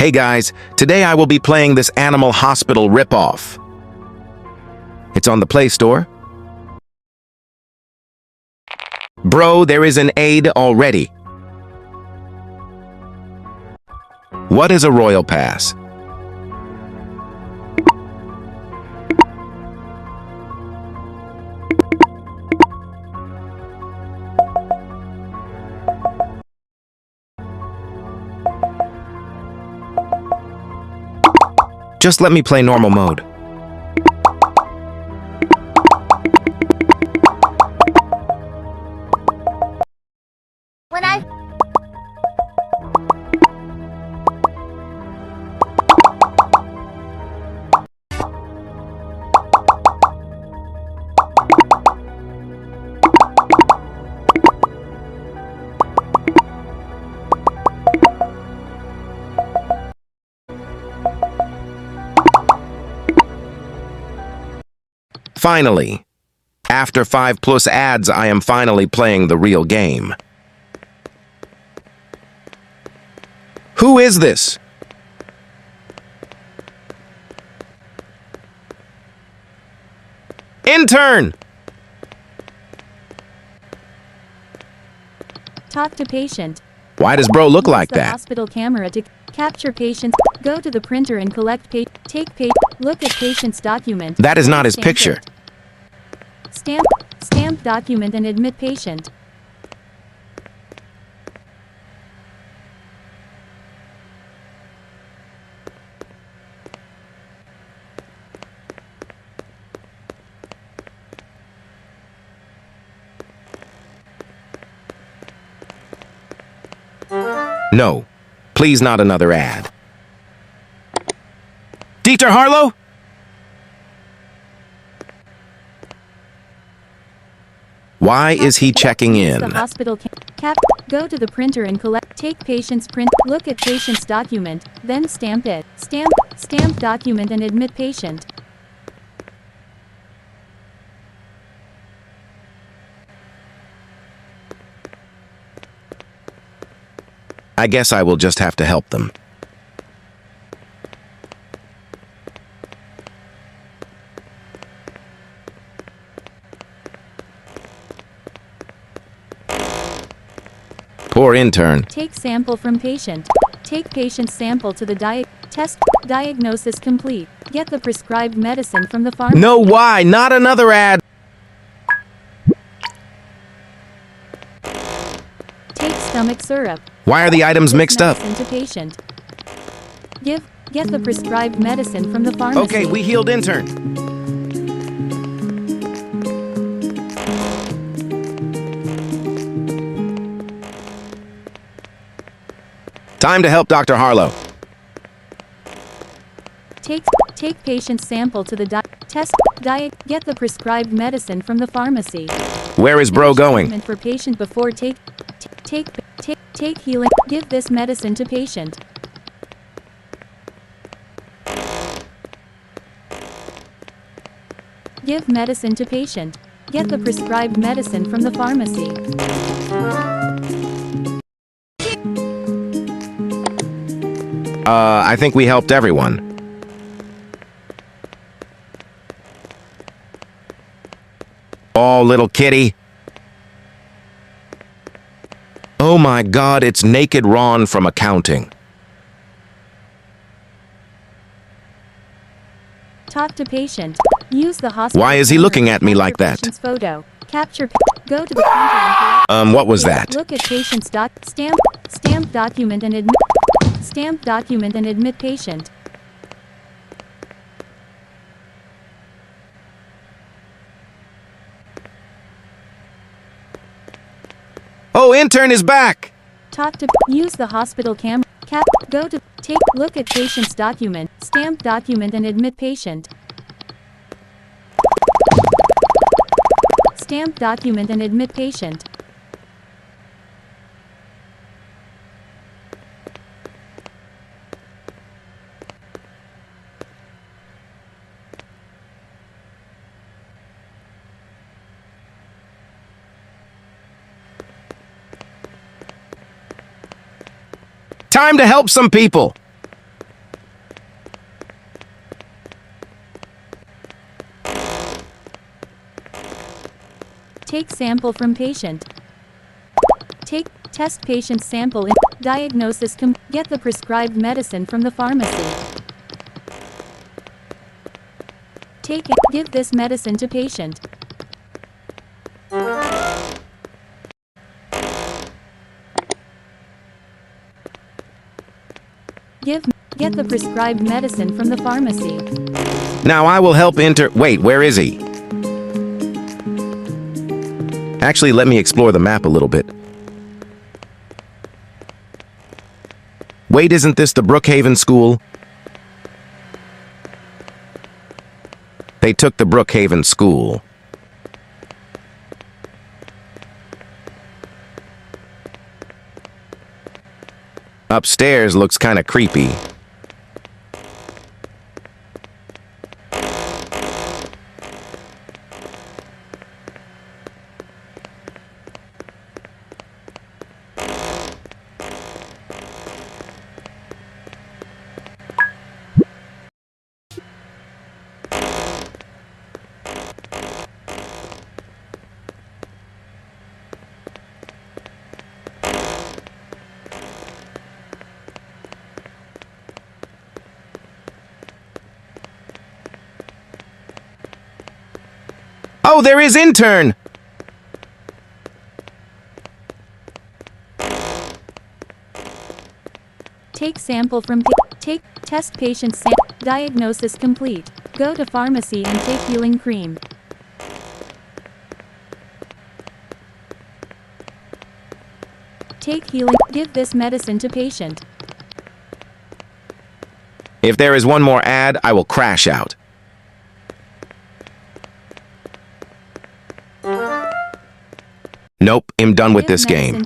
Hey guys, today I will be playing this Animal Hospital ripoff. It's on the Play Store. Bro, there is an aid already. What is a Royal Pass? Just let me play normal mode. When I Finally, after 5+ ads, I am finally playing the real game. Who is this? Intern! Talk to patient. Why does bro look Use like the that? hospital camera to capture patients. Go to the printer and collect take look at patient's document. That is then not his stamp picture. it. Stamp document and admit patient. No, please not another ad. Dieter Harlow? Why is he checking Use in? the hospital go to the printer and take patient's print. Look at patient's document, then stamp it. Stamp document and admit patient. I guess I will just have to help them. Poor intern. Take sample from patient. Take patient's sample to the test. Diagnosis complete. Get the prescribed medicine from the pharmacy. No, why? Not another ad. Take stomach syrup. Why are the items mixed up? Medicine to patient. Get the prescribed medicine from the pharmacy. Okay, we healed intern. Time to help Dr. Harlow. Take patient's sample to the get the prescribed medicine from the pharmacy. Where is bro going? Treatment for patient before take healing. Give this medicine to patient. Give medicine to patient. Get the prescribed medicine from the pharmacy. I think we helped everyone. Oh, little kitty. Oh my God, it's Naked Ron from accounting. Talk to patient. Use the hospital. Why is he camera looking to at me capture like that? patient's photo. Go to the printer and collect. What was that? Look at patient's stamp document and admit. Stamp document and admit patient. Oh, intern is back. Use the hospital camera. Go to look at patient's document. Stamp document and admit patient. Stamp document and admit patient. Time to help some people. Take sample from patient. Take test patient's sample in diagnosis. Get the prescribed medicine from the pharmacy. Take it. Give this medicine to patient. Get the prescribed medicine from the pharmacy. Now I will help enter. Wait, where is he? Actually, let me explore the map a little bit. Wait, isn't this the Brookhaven School? They took the Brookhaven School. Upstairs looks kind of creepy. Oh, there is intern! Take sample from take test patient diagnosis complete. Go to pharmacy and take healing cream. Take healing. Give this medicine to patient. If there is one more ad, I will crash out. Nope, I'm done with this game.